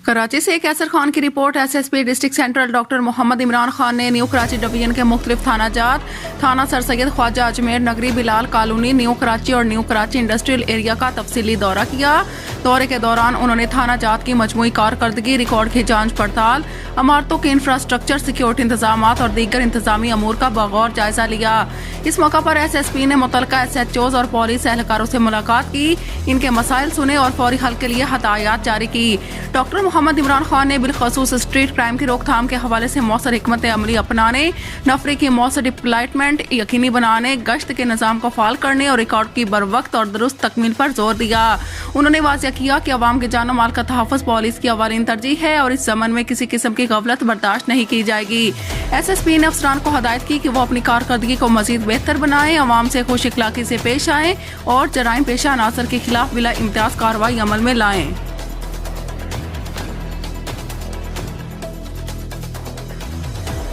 کراچی سے کیسر خان کی report. S S P district central doctor Muhammad Imran Khan نے نیو کراچی ڈویژن کے مختلف تھانہ جات تھانہ سر سید خواجہ اجمیر نگری بلال کالونی نیو کراچی اور نیو کراچی انڈسٹریل ایریا کا تفصیلی دورہ کیا۔ دورے کے دوران انہوں نے تھانہ جات کی مجموعی کارکردگی، ریکارڈ کی جانچ پڑتال، عمارتوں کے انفراسٹرکچر، سیکیورٹی انتظامات اور دیگر انتظامی امور کا بغور جائزہ لیا۔ اس موقع پر ایس ایس پی نے متعلقہ ایس ایچ اوز اور پولیس اہلکاروں سے ملاقات کی، ان کے مسائل سنے اور فوری حل کے لیے ہدایات جاری کی۔ ڈاکٹر محمد عمران خان نے بالخصوص اسٹریٹ کرائم کی روک تھام کے حوالے سے مؤثر حکمت عملی اپنانے، نفری کی مؤثر ڈپلائمنٹ یقینی بنانے، گشت کے نظام کو فعال کرنے اور ریکارڈ کی بروقت اور درست تکمیل پر زور دیا۔ انہوں نے واضح کیا کہ عوام کے جان و مال کا تحفظ پولیس کی اولین ترجیح ہے اور اس ضمن میں کسی قسم کی غفلت برداشت نہیں کی جائے گی۔ ایس ایس پی نے افسران کو ہدایت کی کہ وہ اپنی کارکردگی کو مزید بہتر بنائیں، عوام سے خوش اخلاقی سے پیش آئیں اور جرائم پیشہ عناصر کے خلاف بلا امتیاز کارروائی عمل میں لائیں۔